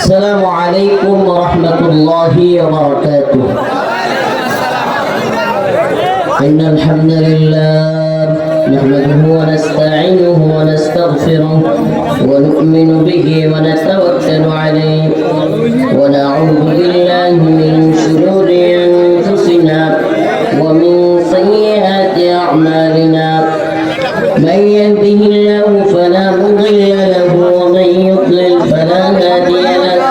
السلام عليكم ورحمة الله وبركاته. إن الحمد لله نحمده ونستعينه ونستغفره ونؤمن به ونتوكل عليه ونعوذ بالله من شرور أنفسنا ومن سيئات أعمالنا. من يهده الله فلا مضل له ومن يضلل فلا هادي له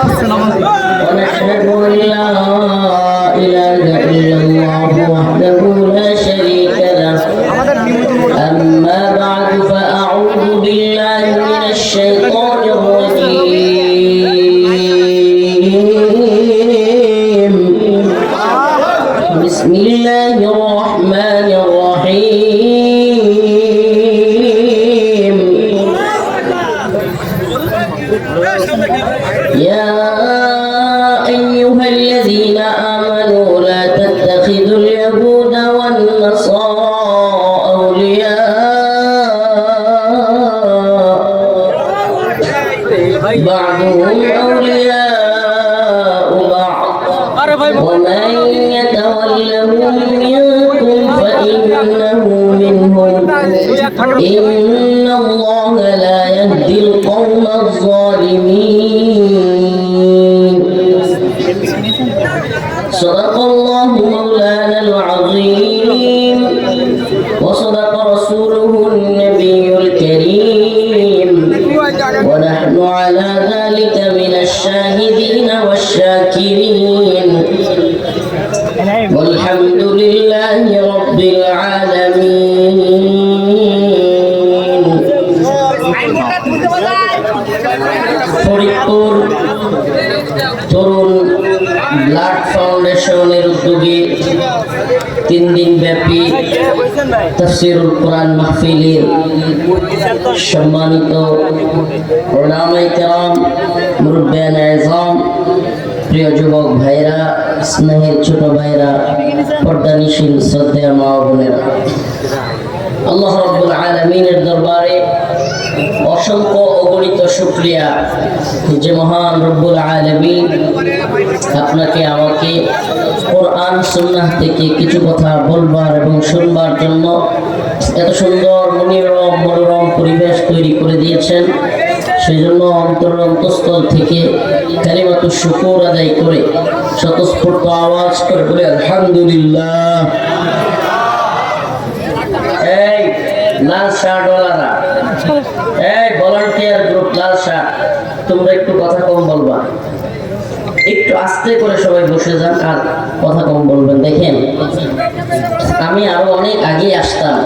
ونشهد أن لا إله إلا الله وحده لا شريك له. أما بعد فأعوذ بالله من الشيطان الرجيم. بسم الله الرحمن الرحيم. يا أيها الذين آمنوا لا تتخذوا اليهود والنصارى بعضهم أولياء بعض ومن يتولهم منكم فإنه منهم إن الله لا يهدي القوم الظالمين. صدق الله مولانا العظيم وصدق رسوله النبي الكريم ونحن على ذلك من الشاهدين والشاكرين والحمد لله رب العالمين. ফরিদপুর তরুণ blood ফাউন্ডেশনের উদ্যোগে 3 দিন ব্যাপী তাফসীরুল কোরআন মাহফিলের সম্মানিত উলামায়ে কেরাম, মুরব্বিয়ানে আযম, প্রিয় যুবক ভাইরা, স্নেহের ছোট ভাইরা, পর্দানিশীল শ্রদ্ধেয় মা ও বোনেরা, আল্লাহ রাব্বুল আলামিনের দরবারে অসংখ্য অগণিত শুকরিয়া যে মহান রব্বুল আলামিন আপনাকে আমাকে কোরআন সুন্নাহ থেকে কিছু কথা বলবার এবং শুনবার জন্য এত সুন্দর মনোরম পরিবেশ তৈরি করে দিয়েছেন। সেই জন্য অন্তঃস্থল থেকে কালিমাতুশ শুকর আদায় করে স্বতঃস্ফূর্ত আওয়াজ করে বলে আলহামদুলিল্লাহ। এই লাল শার্টওয়ালারা, এই ভলান্টিয়ার গ্রুপ লাল শার্ট, তোমরা একটু কথা কম বলবা, একটু আস্তে করে সবাই বসে যান আর কথা কম বলবেন। দেখেন, আমি আরো অনেক আগে আসতাম,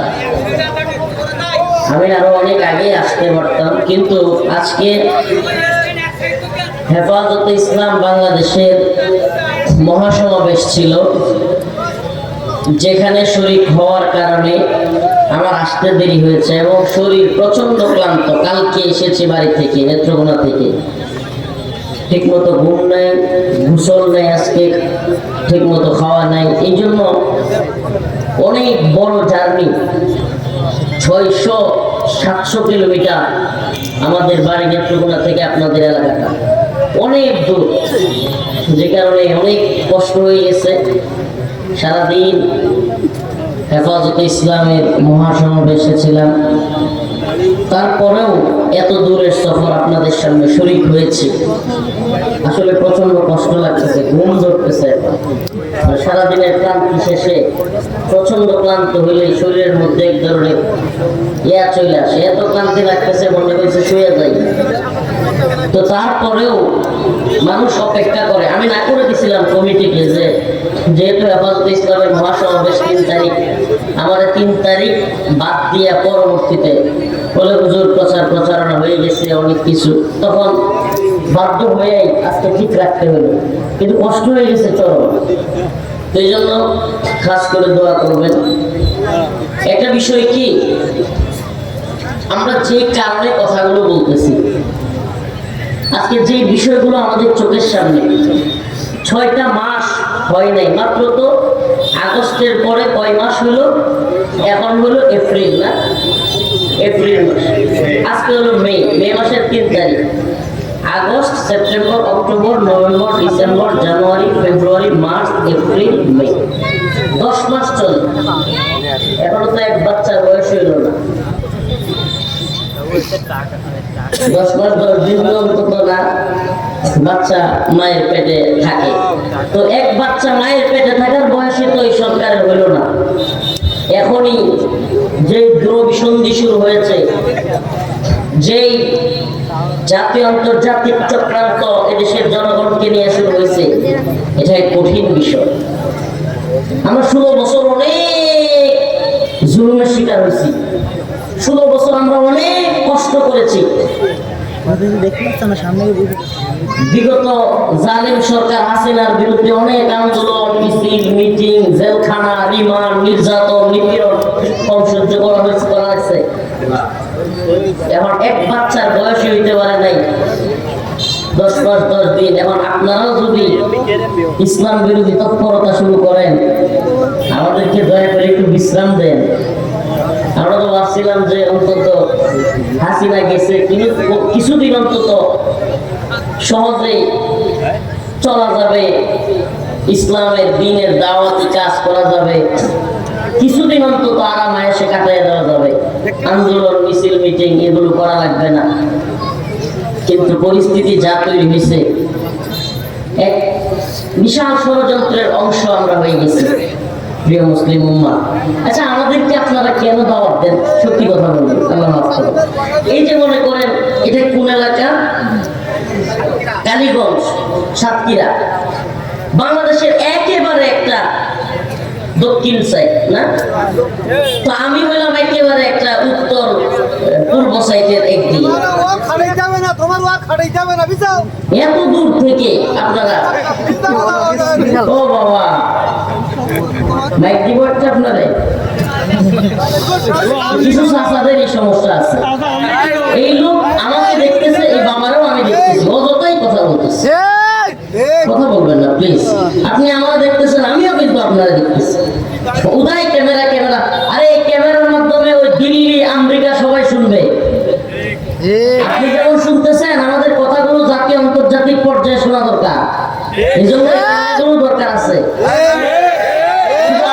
আমি আরো অনেক আগে আসতে পারতাম, কিন্তু আজকে হেফাজতে ইসলাম বাংলাদেশের মহাসমাবেশ ছিল, যেখানে শরীক হওয়ার কারণে আমার আসতে দেরি হয়েছে এবং শরীর প্রচন্ড ক্লান্ত। কালকে এসেছি বাড়ি থেকে, নেত্রকোনা থেকে, ঠিক মতো ঘুম নেই, গোসল নেই, আজকে ঠিক মতো খাওয়া নাই। এই জন্য অনেক বড় জার্নি, 600-700 কিলোমিটার আমাদের বাড়ি নেত্রকোনা থেকে আপনাদের এলাকাটা অনেক দূর, যে কারণে অনেক কষ্ট হয়ে গেছে। সারাদিন হেফাজতে ইসলামের মহাসমাবেশে ছিলাম, তারপরেও এত দূরের সফর আপনাদের সামনে শরীক হয়েছে। আসলে প্রচন্ড কষ্ট লাগতেছে, ঘুম ধরতেছে। সারাদিনের ক্লান্তি শেষে প্রচন্ড ক্লান্ত হইলে শরীরের মধ্যে এক ধরনের চলে আসে, এত ক্লান্তি লাগতেছে মনে হয়েছে শুয়ে যাই। তো তারপরেও মানুষ অপেক্ষা করে। আমি না করে দিছিলাম কমিটিকে যে যেহেতু হেফাজতে ইসলামের মহাসমাবেশ 3 তারিখ, আমাদের 3 তারিখ বাদ দিয়া পরবর্তীতে বলে হুজুর প্রচারণা হয়ে গেছে অনেক কিছু, তখন বাধ্য হয়ে আজকে ঠিক রাখতে হলো, কিন্তু কষ্ট হয়ে গেছে চরম। তো এই জন্য খাস করে দোয়া করবেন। একটা বিষয় কি, আমরা যে কারণে কথাগুলো বলতেছি, আজকে যে বিষয়গুলো আমাদের চোখের সামনে, 6টা মাস হয় নাই, মাত্র তো আগস্টের পরে কয় মাস হলো, এখন হলো এপ্রিল, না এপ্রিল মাস, আজকে হলো মে মাসের 3 তারিখ। August, September, October, November, December, January, February, March, April, May, 10 মাস চলে। এখনো তো এক বাচ্চার বয়স হইল না। 10 মাস 10 দিন অন্তত না বাচ্চা মায়ের পেটে থাকে। তো এক বাচ্চা মায়ের পেটে থাকার বয়সে তো এই সরকারের হইল না। এখনই যে দ্রব্যসন্ধি শুরু হয়েছে, যেই জাতীয় আন্তর্জাতিক চক্রান্ত এদেশের জনগণকে নিয়ে শুরু হয়েছে, এটা এক কঠিন বিষয়। আমরা 16 বছর অনেক জুলুমের শিকার হয়েছি। 16 বছর আমরা অনেক কষ্ট করেছি। বিগত জালেম সরকার হাসিনার বিরুদ্ধে অনেক আন্দোলন, মিছিল, মিটিং, জেলখানা, রিমান্ড, নির্যাতন, নিপীড়ন সহ্য করা হয়েছে। এখন এক বাচ্চার বয়সী হইতে পারে নাই 10 মাস 10 দিন। এখন আপনারাও যদি ইসলাম বিরোধী তৎপরতা শুরু করেন, আমাদেরকে দয়া করে একটু বিশ্রাম দেন। আমরা তো ভাবছিলাম যে অন্তত হাসিনা গেছে, কিন্তু কিছুদিন অন্তত সহজেই চলা যাবে, ইসলামের দ্বীনের দাওয়াতি কাজ করা যাবে, কিছুদিন অন্তত আরাম আয়েশে কাটাইয়া দেওয়া যাবে, আন্দোলন, মিছিল, মিটিং এগুলো করা লাগবে না। কিন্তু পরিস্থিতি যা তৈরি হয়েছে, এক বিশাল ষড়যন্ত্রের অংশ আমরা হয়ে গেছি প্রিয় মুসলিম উম্মাহ। আচ্ছা, আমাদেরকে আপনারা কেন দাওয়াত দেন? সত্যি কথা বলবেন, আল্লাহ মাফ করুন। এই যে মনে করেন এটা কোন এলাকা? কালীগঞ্জ, সাতক্ষীরা, বাংলাদেশের একেবারে একটা দক্ষিণ সাইড না? তো আমি হইলাম একেবারে একটা উত্তর পূর্ব সাইডের একদিকে। এত দূর থেকে আপনারা, ও বাবা মাইক দিব একটা আপনারা, কিছু চাচাদের এই সমস্যা আছে। এই লোক আমাকে দেখতেছে, এই বাবারও আমি দেখতেছি, অযথাই কথা বলতেছে। কথা বলবেন না প্লিজ। আপনি আমার দেখতেছেন, আমিও কিন্তু আপনারা দেখতেছি। উদয় ক্যামেরা ক্যামেরা, আরে এই ক্যামেরার মাধ্যমে ওই দিল্লি, আমেরিকা সবাই শুনবে। আপনি যেমন শুনতেছেন, আমাদের কথাগুলো জাতীয় আন্তর্জাতিক পর্যায়ে শোনা দরকার। এই জন্য দরকার আছে।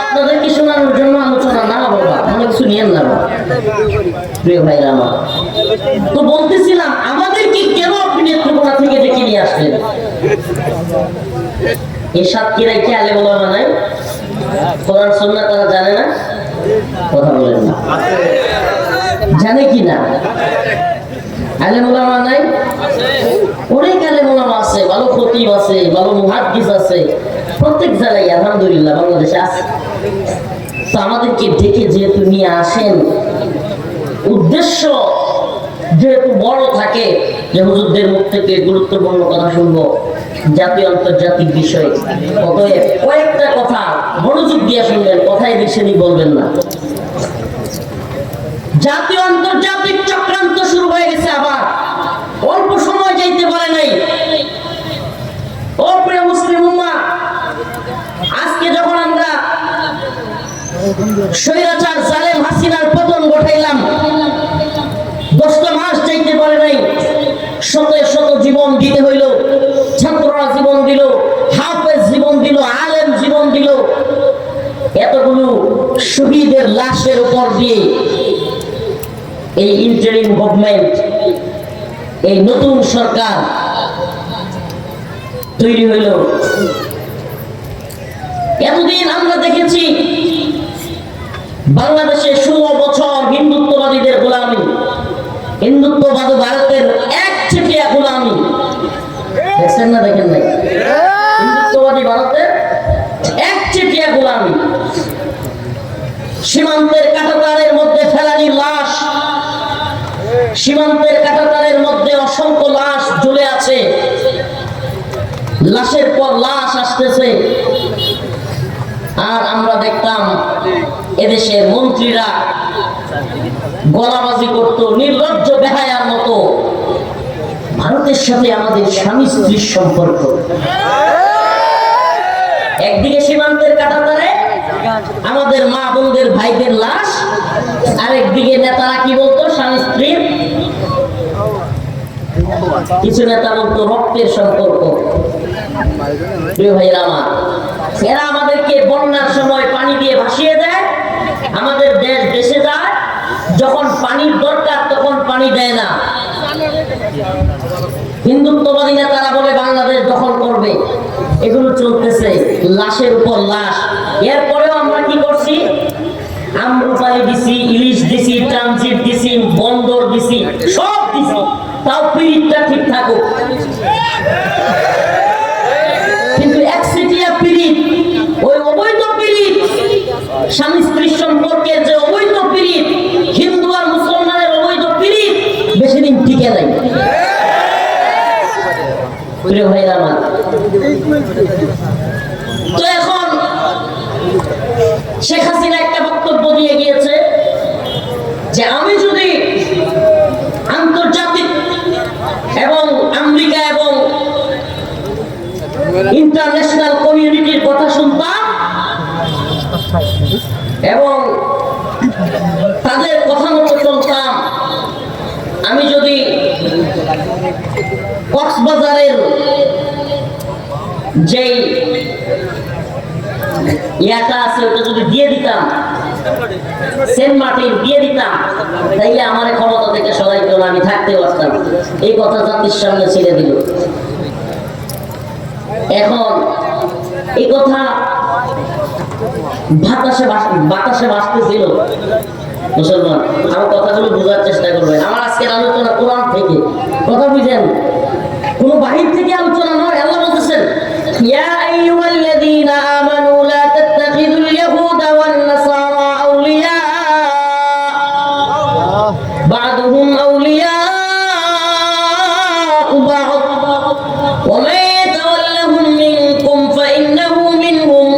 আপনাদেরকে শোনানোর জন্য আলোচনা না বাবা, অনেক কিছু নিয়েন না বাবা। প্রিয় ভাইরা আমার, তো বলতেছিলাম আমাদেরকে কেন আপনি নেত্রকোনা থেকে ডেকে নিয়ে আসলেন? এই সাতক্ষীরায় কি আলেম ওলামা নাই? কোরআন সুন্নাহ তারা জানে না? কথা বলেন না, জানে কি না? আলেম ওলামা নাই? অনেক আলেম ওলামা আছে, ভালো খতিব আছে, ভালো মুহাদ্দিস আছে, প্রত্যেক জায়গায় আলহামদুলিল্লাহ বাংলাদেশে আছে। তো আমাদেরকে ডেকে যেহেতু নিয়ে আসেন, উদ্দেশ্য যেহেতু বড় থাকে যে হুজুরদের মুখ থেকে গুরুত্বপূর্ণ কথা শুনবো, জাতীয় আন্তর্জাতিক বিষয়, অতএব কয়েকটা কথা মনোযোগ দিয়ে শুনবেন, কথায় বেশি বলবেন না। জাতীয় আন্তর্জাতিক চক্রান্ত শুরু হয়ে গেছে আবার, অল্প সময় যাইতে পারে নাই। ও প্রিয় মুসলিম উম্মাহ, আজকে যখন আমরা স্বৈরাচার জালেম হাসিনার পতন ঘটাইলাম, 10টা মাস যাইতে পারে নাই, শত শত জীবন দিতে হইল। ছাত্ররা জীবন দিল, হাফেজ জীবন দিল, আলেম জীবন দিল। এতগুলো শহীদের লাশের উপর দিয়ে এই ইন্টারিম গভর্নমেন্ট, এই নতুন সরকার তৈরি হইল। এতদিন আমরা দেখেছি বাংলাদেশে 16 বছর হিন্দুত্ববাদীদের গোলামি, হিন্দুত্ববাদ ভারতের একচেটিয়া গোলামি। দেখছেন না? দেখেন নাই? হিন্দুত্ববাদী ভারতের একচেটিয়া গোলামি। সীমান্তের কাঁটাতারের মধ্যে ফেলানি লাশ, সীমান্তের কাঁটাতারের মধ্যে অসংখ্য লাশ ঝুলে আছে, লাশের পর লাশ আসতেছে। আর আমরা দেখতাম এদেশের মন্ত্রীরা গলাবাজি করত নির্লজ্জ বেহায়ার মতো। ভারতের সাথে আমাদের স্বামী স্ত্রীর সম্পর্ক, একদিকে সীমান্তের কাঁটাতারে আমাদের মা বোনদের ভাইদের লাশ, আরেকদিকে নেতারা কি বলতো? স্বামী স্ত্রীর কিছু নেতা বলতো রক্তের সম্পর্ক। প্রিয় ভাইয়েরা আমার, এরা আমাদেরকে বন্যার সময় পানি দিয়ে ভাসিয়ে দেয়, আমাদের দেশ দেশে যায়, যখন পানির দরকার তখন পানি দেয় না। হিন্দুত্ববাদী নেতারা বলে বাংলাদেশ দখল করবে, এগুলো চলতেছে লাশের উপর লাশ। এরপরেও আমরা কি করছি? আমরুপালি দিছি, ইলিশ দিছি, ট্রানজিট দিছি, বন্দর দিছি, সব দিছি, তাও পিরিতটা ঠিক থাকুক। কিন্তু একচেটিয়া পিরিত, ওই অবৈধ পিরিত, স্বামী স্ত্রীর সম্পর্কের যে অবৈধ পিরিত, হিন্দু আর মুসলমানের অবৈধ পিরিত বেশি দিন টিকে নাই। প্রিয় ভাইরা আমার, তো এখন শেখ হাসিনা একটা বক্তব্য দিয়ে গিয়েছে যে আমি যদি আন্তর্জাতিক এবং আমেরিকা এবং ইন্টারন্যাশনাল কমিউনিটির কথা শুনতাম এবং তাদের কথা মতো চলতাম, আমি যদি কক্সবাজারের যে ইয়াটা আছে ওটা যদি দিয়ে দিতাম, সেন্ট মার্টিন দিয়ে দিতাম, তাইলে আমার ক্ষমতা থেকে সরাইতো না, আমি থাকতে পারতাম। এই কথা জাতির সামনে ছেড়ে দিল। এখন এই কথা বাতাসে ভাসতেছিল। মুসলমান, আমার কথাগুলো বোঝার চেষ্টা করবেন। আমার আজকের আলোচনা কোরআন থেকে, কথা বুঝেন, কোন বাহির থেকে আলোচনা নয়। আল্লাহ বলতেছেন, ইয়া আইয়ুহাল্লাযীনা আমানু লা তাত্তাখিযুল ইয়াহুদা ওয়ান নাসারা আউলিয়া বা'দুহুম আউলিয়া বা'দ ওয়া মান ইয়াতাওয়াল্লাহুম মিনকুম ফাইন্নাহু মিনহুম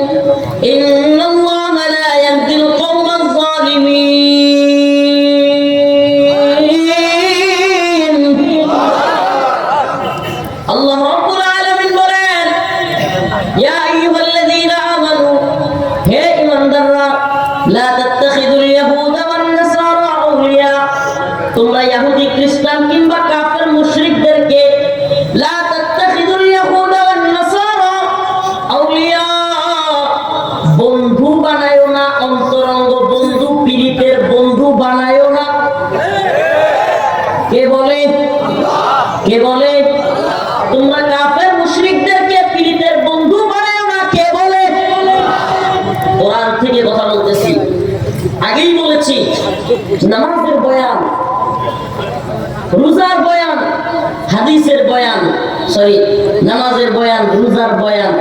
ইন্নাল্লাহা লা ইয়াহদিল কওমায যালিমিন। আল্লাহ রাব্বুল আলামিন বলেন, ইয়া আইয়ুহাল্লাযীনা আমানু, হে ঈমানদাররা, লা তাত্তাখিযুল ইয়াহুদা ওয়ান নাসারা আউলিয়া, তোমরা ইহুদি খ্রিস্টান কিংবা কাফের মুশরিকদেরকে, লা তাত্তাখিযুল ইয়াহুদা ওয়ান নাসারা আউলিয়া, বন্ধু বানায়ো না, অন্তরঙ্গ বন্ধু, পীড়িতের বন্ধু বানায়ো না। কে বলে? কে বলে? তোমরা কাফের মুশরিকদেরকে পীড়িতের বন্ধু বানায়ো না। কে বলে? কোরআন থেকে কথা বলতেছি। আগেই বলেছি, নামাজের বয়ান, রোজার বয়ান, হাদিসের বয়ান, নামাজের বয়ান, রোজার বয়ান,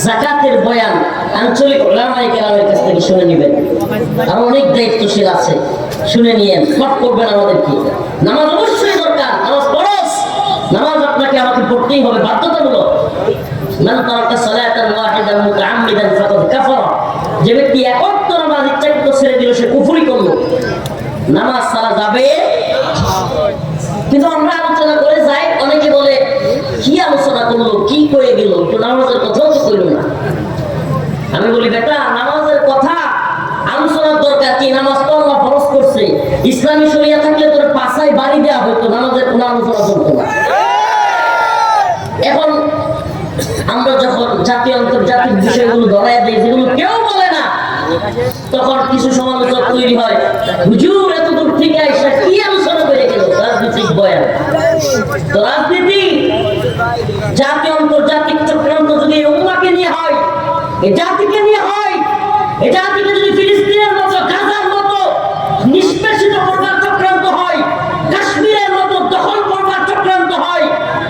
যাকাতের বয়ান আঞ্চলিক উলামায়ে কেরামের কাছ থেকে শুনে নেবেন। আর অনেক দায়িত্বশীল আছে, শুনে নিয়েন, সব করবেন আমাদেরকে। নামাজ অবশ্যই দরকার, নামাজ ফরজ, নামাজ আপনাকে আমাকে পড়তেই হবে, বাধ্যতামূলক। মান তারাকা সালাতান ওয়াহিদান মুতাআম্মিদান ফাকাদ কাফারা, যে ব্যক্তি একত্ব নামাজ ইচ্ছাকৃত ছেড়ে দিল সে কুফরি করলো। নামাজ ছাড়া যাবে। কিন্তু আমরা আলোচনা করে যাই, অনেকে বলে কি আলোচনা করলো, কি কয়ে গেল, তো নামাজের কথাও তো কইল না। আমি বলি, বেটা, নামাজের কথা আলোচনার দরকার কি? নামাজ তো আল্লাহ ফরজ করছে। ইসলামী শরিয়া থাকলে তোর পাছায় বাড়ি দেওয়া হতো, নামাজের কোনো আলোচনা চলতো না। এখন আমরা যখন জাতীয় আন্তর্জাতিক বিষয়গুলো ধরাই দেই, যেগুলো কেউ বলে না, তখন কিছু সমালোচক তৈরি হয়, হুজুর এত দূর থেকে আইসা কি আলোচনা করে গেল? রাজনৈতিক বয়ান। তো রাজনীতি, জাতীয় আন্তর্জাতিক চক্রান্ত যদি উম্মাহকে নিয়ে হয়, এই জাতিকে নিয়ে হয়, এই জাতিকে যদি ফিলিস্তিনের মতো, গাজার মতো নিষ্পেষিত করবার চক্রান্ত হয়, কাশ্মীরের মতো দখল করবার চক্রান্ত হয়,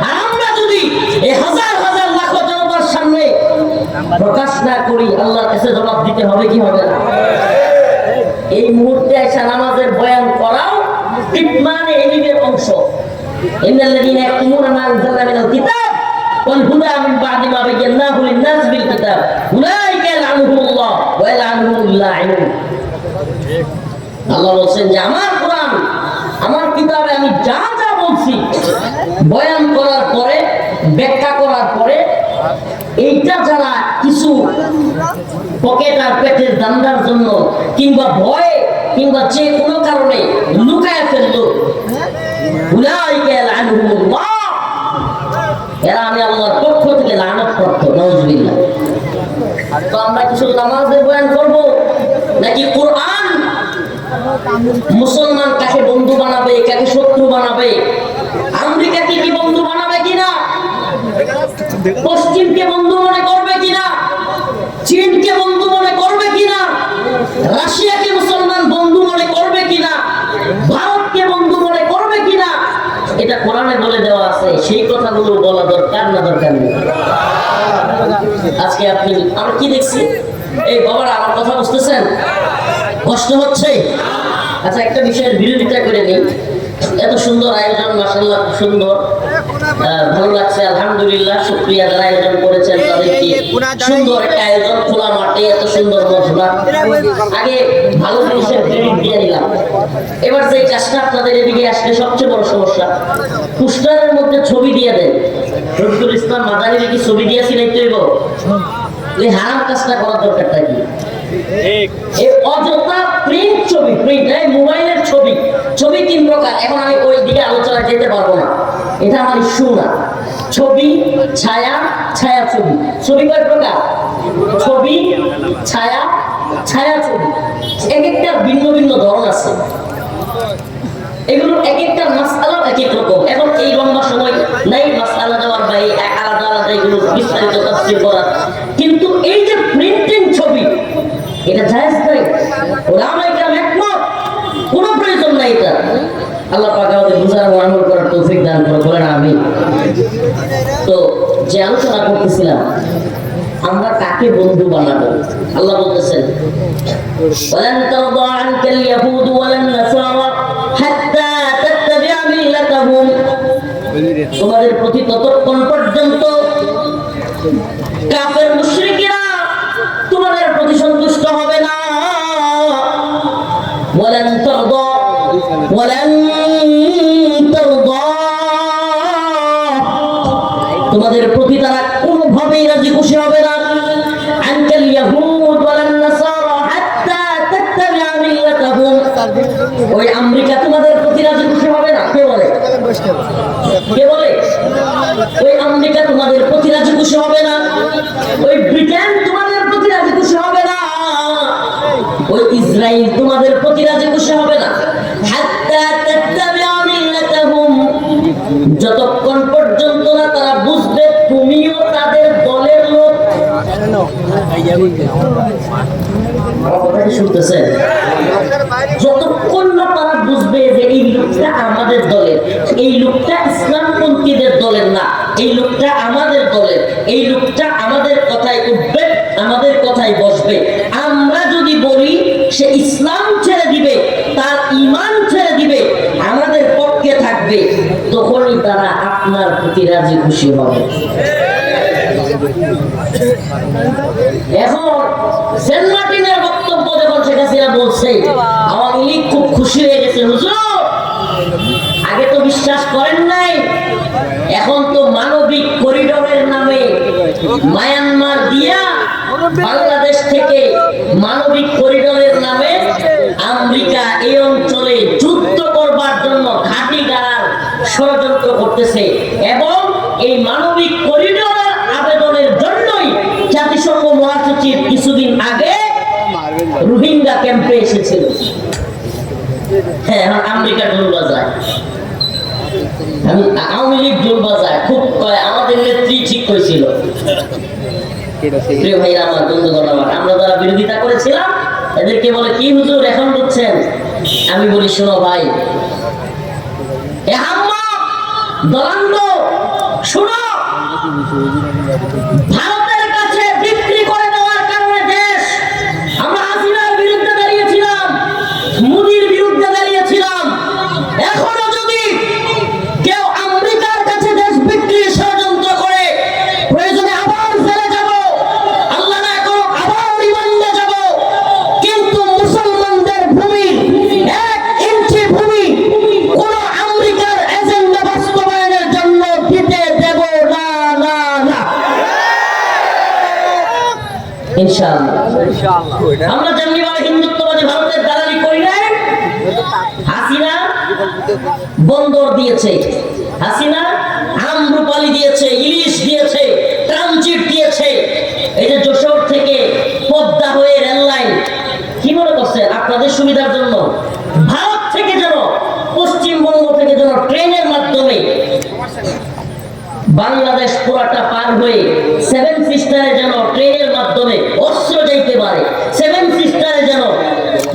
আর আমরা যদি এই হাজার হাজার লাখ জনতার সামনে প্রকাশ না করি, আল্লাহর কাছে জবাব দিতে হবে কি হবে না? এই মুহূর্তে এসে নামাজের বয়ান করাও ইমানে ইলমের অংশ। ইন্নাল্লাযীনা ইয়াকতুমুনা মা আনজালনা মিনাল কিতাব ওয়াল হুদা মিন বা'দি মা বায়্যানাহু লিন-নাসি বিল কিতাব উলাইকা ইয়ালআনুহুমুল্লাহ ওয়া ইয়ালআনুহুমুল লাঈনুন। আল্লাহ বলেন যে আমার কোরআন, আমার কিতাবে আমি যা যা বলছি বয়ান করার পরে, ব্যাখ্যা করার পরে, এইটা যারা কিছু পকেট আর পেটের দান্দার জন্য কিংবা ভয়ে কিংবা যে কোনো কারণে লুকায় ফেললো, উলাইকা ইয়ালআনুহুমুল্লাহ, আল্লাহর পক্ষ থেকে লানত প্রাপ্ত, নাউজুবিল্লাহ। তো আমরা কি শুধু নামাজের বয়ান করব, নাকি কোরআন মুসলমান কাকে বন্ধু বানাবে, কাকে শত্রু বানাবে, আমেরিকাকে কি বন্ধু বানাবে কিনা, পশ্চিমকে বন্ধু মনে করবে কিনা, চীনকে বন্ধু মনে করবে কিনা, রাশিয়াকে মুসলমান বন্ধু মনে করবে কিনা, ভারতকে বন্ধু মনে করবে কিনা, এটা কোরআনে বলে দেওয়া আছে। সেই কথাগুলো বলা দরকার না দরকার নেই? আজকে আপনি আমরা কি দেখছি, এই বাবারা আমার কথা বুঝতেছেন? কষ্ট হচ্ছে? আচ্ছা, একটা বিষয়ের বিরোধিতা করে নেই। এত সুন্দর আয়োজন, মাশাআল্লাহ, খুব সুন্দর, ভালো লাগছে, আলহামদুলিল্লাহ। শুকরিয়া যারা আয়োজন করেছেন তাদেরকে। সুন্দর একটা আয়োজন, খোলা মাঠে এত সুন্দর মজমা। আগে ভালো জিনিসের ক্রেডিট দিয়ে নিলাম। এবার যে কাজটা আপনাদের এদিকে আসলে সবচেয়ে বড় সমস্যা, পোস্টারের মধ্যে ছবি দিয়ে দেন। রফিকুল ইসলাম মাদানির কি ছবি দিয়েছি নাই? তো এই হারাম কাজটা করার দরকারটা কি? অযথা প্রিন্ট ছবি, প্রিন্ট মোবাইলের ছবি, ছবি 3 প্রকার। এখন আমি ওই দিকে আলোচনা যেতে পারবো না, এটা আমার ইস্যু না। ছবি, ছায়া, ছায়া ছবি। ছবি কয় প্রকার? ছবি, ছায়া, ছায়া ছবি। এক একটা ভিন্ন ভিন্ন ধরন আছে, এগুলো এক একটা মাসআলা এক এক রকম। এখন এই লম্বা সময় নাই মাসআলা দেওয়ার বা আলাদা আলাদা এগুলো বিস্তারিত তাফসীর করার। কিন্তু এই যে প্রিন্টিং ছবি, এটা জায়েজ নাই। ওলামায়ে কেরাম একমত, কোনো প্রয়োজন নাই এটা। আল্লাহ পাক আমাদের বুঝার ও আমল করার তৌফিক দান করে, বলেন আমিন। তো যে আলোচনা করতেছিলাম, আমরা কাকে বন্ধু বানাবো? আল্লাহ বলতেছেন, ওয়ালান তারদা আনকাল ইয়াহুদ ওয়ালান নাসারা হাত্তা তাত্তাবি'a মিল্লাতাহুম। তোমাদের প্রতি ততক্ষণ পর্যন্ত কাফের মুশরিকরা তোমাদের প্রতি সন্তুষ্ট হবে না। ওয়ালান তারদা তোমাদের প্রতি তারা কোনোভাবেই রাজি খুশি হবে না। আনকাল ইয়াহুদ ওয়ালান নাসারা হাত্তা তাত্তাবি'a মিল্লাতাহুম। ওই আমেরিকা তোমাদের প্রতি রাজি খুশি হবে না। কে বলে? কে বলে? ওই আমেরিকা তোমাদের প্রতি রাজি খুশি হবে না। ওই ব্রিটেন তোমাদের প্রতি রাজি খুশি হবে না। ওই ইসরায়েল তোমাদের প্রতি রাজি খুশি হবে না। হাত্তা তাত্তাবি'a মিল্লাতাহুম, যতক্ষণ পর্যন্ত না তারা বুঝবে তুমিও তাদের দলের লোক। শুনতেছেন? যতক্ষণ না তারা বুঝবে যে এই লোকটা আমাদের দলের, এই লোকটা ইসলামপন্থীদের দলের না, এই লোকটা আমাদের দলের, এই লোকটা আমাদের কথায় উঠবে, আমাদের কথায় বসবে। আমরা যদি বলি সে ইসলাম ছেড়ে দিবে, তার ঈমান ছেড়ে দিবে, আমাদের পক্ষে থাকবে, তখনই তারা আপনার প্রতি রাজি খুশি হবে। এখন সেন্ট মার্টিনের বক্তব্য যখন শেখ হাসিনা বলছে, আওয়ামী লীগ খুব খুশি হয়ে গেছে। হুজুর, আগে তো বিশ্বাস করেন নাই, এখন তো মানবিক করিডোরের নামে মায়ানমার দিয়া বাংলাদেশ থেকে মানবিক করিডোরের নামে আমেরিকা এই অঞ্চলে যুদ্ধ করবার জন্য ঘাঁটি গাড়ার ষড়যন্ত্র করতেছে। এবং এই মানবিক করিডোরের আবেদনের জন্যই জাতিসংঘ মহাসচিব কিছুদিন আগে রোহিঙ্গা ক্যাম্পে এসেছিল। হ্যাঁ, এখন আমেরিকা ঢোল বাজায়, আওয়ামী লীগ ঢোল বাজায়, খুব আমাদের নেত্রী ঠিক হয়েছিল। প্রিয় ভাইরা আমার, বন্ধুগণ আমার, আমরা যারা বিরোধিতা করেছিলাম এদেরকে বলে কি হুজুর এখন বুঝছেন? আমি বলি শোনো ভাই, এ আম্মা দলান্দ, শোনো, ভারতের কাছে বিক্রি করে দেওয়ার কারণে দেশ, আমরা হাসিনার বিরুদ্ধে দাঁড়িয়েছিলাম, মোদির বিরুদ্ধে দাঁড়িয়েছিলাম। এখনো যদি কেউ আমেরিকার কাছে দেশ বিক্রির ষড়যন্ত্র করে, প্রয়োজনে আবার ফেলে যাব, আল্লাহ না করুক আবার রিমান্ডে যাব, কিন্তু মুসলমানদের ভূমি, 1 ইঞ্চি ভূমি কোন আমেরিকার এজেন্ডা বাস্তবায়নের জন্য দিতে দেব না, না, না, ইনশাআল্লাহ। আমরা জঙ্গিবাদী হিন্দুত্ববাদী ভারতের দালালি করি নাই। হাসিনা বন্দর দিয়েছে, হাসিনা আমরুপালি দিয়েছে, ইলিশ দিয়েছে। বাংলাদেশ পুরাটা পার হয়ে সেভেন সিস্টারে যেন ট্রেনের মাধ্যমে অস্ত্র যাইতে পারে, সেভেন সিস্টারে যেন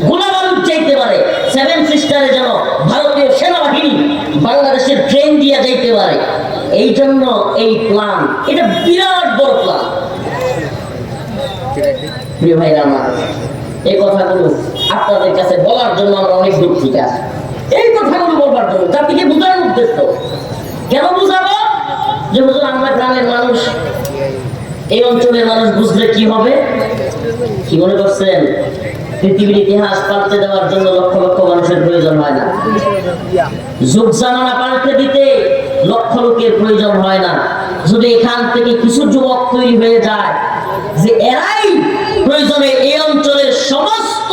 গোলাবারুদ যাইতে পারে, সেভেন সিস্টারে যেন ভারতীয় সেনাবাহিনী বাংলাদেশের ট্রেন দিয়ে যাইতে পারে। এই জন্য এই প্ল্যান, এটা বিরাট বড় প্ল্যান। প্রিয় ভাইরা আমার, এই কথাগুলো আপনাদের কাছে বলার জন্য আমরা অনেক দুঃখিত আছি। এই কথাগুলো বলবার জন্য জাতিকে বোঝানোর উদ্দেশ্য। কেন বুঝাবো? যে হুজুর আমরা গ্রামের মানুষ, এই অঞ্চলের মানুষ বুঝলে কি হবে? কি মনে করছেন পৃথিবীর ইতিহাস পাল্টে দেওয়ার জন্য লক্ষ লক্ষ মানুষের প্রয়োজন হয় না, যুগ জামানা পাল্টে দিতে লক্ষ লোকের প্রয়োজন হয় না। যদি এখান থেকে কিছু যুবক তৈরি হয়ে যায় যে এরাই প্রয়োজনে এই অঞ্চলের সমস্ত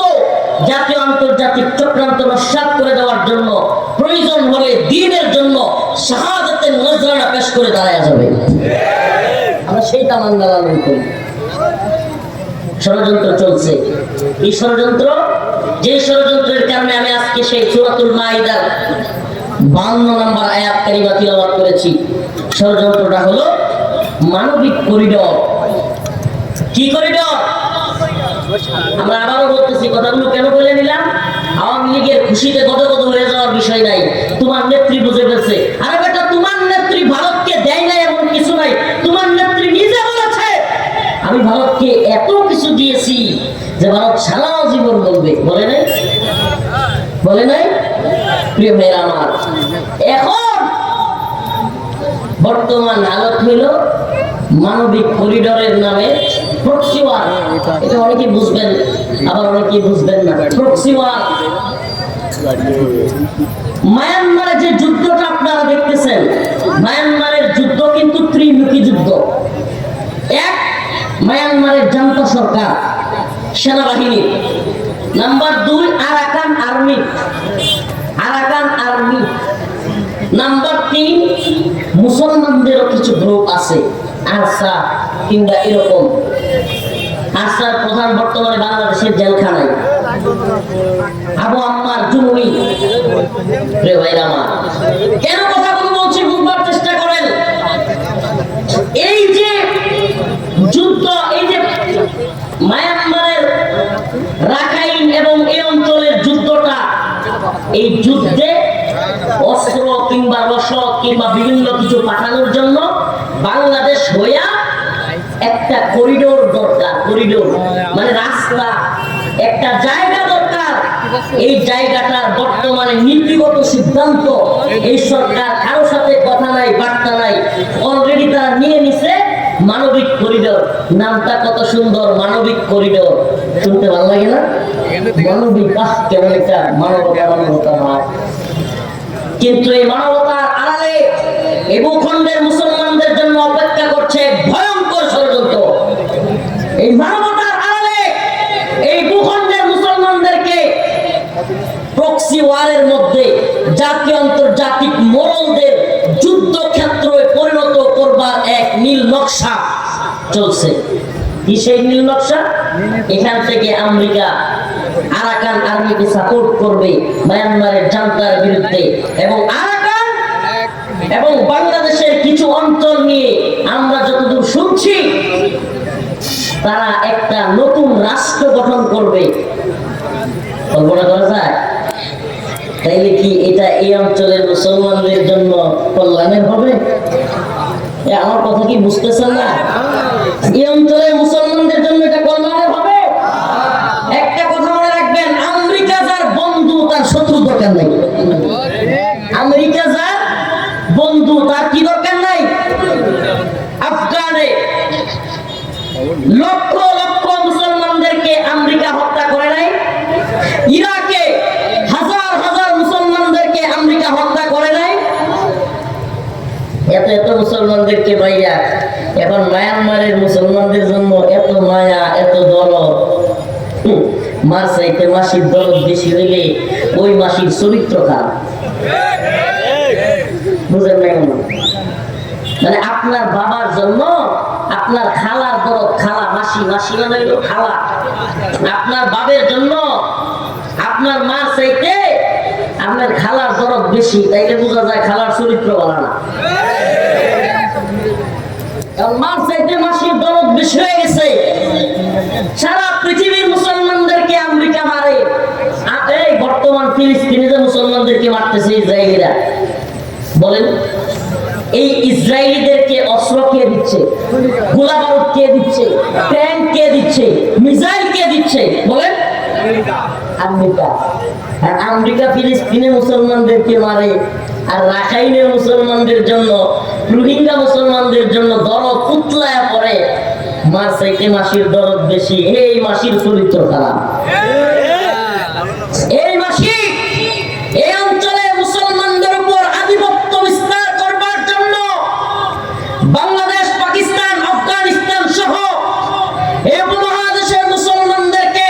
জাতীয় আন্তর্জাতিক চক্রান্ত নস্যাৎ করে দেওয়ার জন্য, প্রয়োজন হলে দ্বীনের জন্য শাহাদাতের নজরানা পেশ করে দাঁড়ায় যাবে, আমরা সেই তামান্না লালন করি। ষড়যন্ত্র চলছে। এই ষড়যন্ত্র, যে ষড়যন্ত্রের কারণে আমি আজকে সেই সূরাতুল মাইদার 52 নম্বর আয়াত কারিমা তিলাওয়াত করেছি, ষড়যন্ত্রটা হলো মানবিক করিডর। কি করিডর? আমরা আবারও বলতেছি, কথাগুলো কেন বলে নিলাম? আওয়ামী লীগের খুশিতে গদগদ হয়ে যাওয়ার বিষয় নাই, তোমার নেত্রী বুঝে ফেলছে। আরে বেটা, তোমার নেত্রী ভারতকে দেয় নাই এমন কিছু নাই, তোমার নেত্রী নিজে বলেছে আমি ভারতকে এত কিছু দিয়েছি যে ভারত সারা জীবন বলবে। বলে নাই? বলে নাই? প্রিয় ভাইরা আমার, এখন বর্তমান হালত হইল মানবিক করিডরের নামে প্রক্সি ওয়ার। এটা অনেকে বুঝবেন, আবার অনেকে বুঝবেন না। প্রক্সি ওয়ার, মায়ানমারে যে যুদ্ধটা আপনারা দেখতেছেন, মায়ানমারের যুদ্ধ কিন্তু ত্রিমুখী যুদ্ধ। এক, মায়ানমারের জান্তা সরকার সেনাবাহিনী। Number 2, Arakan army, Arakan army. Number 3, মুসলমানদেরও কিছু গ্রুপ আছে, আরসা কিংবা এরকম। আরসার প্রধান বর্তমানে বাংলাদেশের জেলখানায় আবু আম্মার জুনুনি। প্রিয় ভাইরা আমার, কেন কথাগুলো বলছি বুঝবার চেষ্টা করেন। এই যে যুদ্ধ, এই যে মায়ানমারের রাখাইন এবং এই অঞ্চলের যুদ্ধটা, এই যুদ্ধে অস্ত্র কিংবা রসদ কিংবা বিভিন্ন কিছু পাঠানোর জন্য বাংলাদেশ হইয়া একটা করিডোর দরকার। করিডোর মানে রাস্তা, একটা জায়গা দরকার। এই জায়গাটার বর্তমানে নীতিগত সিদ্ধান্ত এই সরকার কারোর সাথে কথা নাই, বার্তা নাই, অলরেডি তারা নিয়ে নিছে মানবিক করিডোর। নামটা কত সুন্দর, মানবিক করিডোর। শুনতে ভালো লাগে না? মানবিক, কেমন একটা মানবতা, মানবতা হয়। কিন্তু এই মানবতার আড়ালে এই ভূখণ্ডের মুসলমানদের জন্য অপেক্ষা করছে ভয়ঙ্কর ষড়যন্ত্র। এই মানবতার আড়ালে এই ভূখণ্ডের মুসলমানদেরকে প্রক্সি ওয়ারের মধ্যে জাতীয় আন্তর্জাতিক মোড়লদের যুদ্ধক্ষেত্রে পরিণত করবার এক নীল নকশা চলছে। কি সেই নীল নকশা? এখান থেকে আমেরিকা আরাকান আর্মিকে সাপোর্ট করবে মায়ানমারের জান্তার বিরুদ্ধে, এবং আরাকান এবং বাংলাদেশের কিছু অঞ্চল নিয়ে আমরা যতদূর শুনছি তারা একটা নতুন রাষ্ট্র গঠন করবে। কল্পনা করা যায়? তাইলে কি এটা এই অঞ্চলের মুসলমানদের জন্য কল্যাণের হবে? আমার কথা কি বুঝতেছেন না? এই অঞ্চলের মুসলমানদের জন্য এটা কল্যাণের হবে? একটা কথা মনে রাখবেন, আমেরিকা যার বন্ধু তার শত্রু দরকার নাই। আমেরিকা যার বন্ধু তার কি দরকার নাই? আফগানে লক্ষ লক্ষ মুসলমানদেরকে আমেরিকা হত্যা করে নাই? ইরাকে হাজার হাজার মুসলমানদেরকে আমেরিকা হত্যা করে নাই? এত এত মুসলমানদেরকে পাইয়া এখন মায়ানমারের মুসলমানদের জন্য এত মায়া, এত দরদ। মার চাইতে মাসির দরদ বেশি হইলে ওই মাসির চরিত্র খারাপ। বুঝেন নাই? মানে আপনার বাবার জন্য আপনার খালার দরদ, খালা মাসি, মাসি মানে হইল খালা। আপনার বাবের জন্য আপনার মা চাইতে আপনার খালার দরদ বেশি, তাইলে বোঝা যায় খালার চরিত্র ভালো না। কারণ মার চাইতে মাসির দরদ বেশি হয়ে গেছে। সারা পৃথিবীর মুসলমানদেরকে আমেরিকা মারে, এই বর্তমান ফিলিস্তিনে যে মুসলমানদেরকে মারতেছে ইসরায়েলিরা, বলেন এই ইসরায়েলিদেরকে অস্ত্র কে দিচ্ছে, গোলা বারুদ কে দিচ্ছে, ট্যাঙ্ক কে দিচ্ছে, মিসাইল কে দিচ্ছে, বলেন আমেরিকা। আর আমেরিকা ফিলিস্তিনে মুসলমানদেরকে মারে, আর রাখাইনের মুসলমানদের জন্য, রোহিঙ্গা মুসলমানদের জন্য দরদ উতলায়া পড়ে। মার চাইতে মাসির দরদ বেশি। এই মাসির চরিত্র খারাপ। এই মাসি এই অঞ্চলে মুসলমানদের উপর আধিপত্য বিস্তার করবার জন্য বাংলাদেশ, পাকিস্তান, আফগানিস্তান সহ এই উপমহাদেশের মুসলমানদেরকে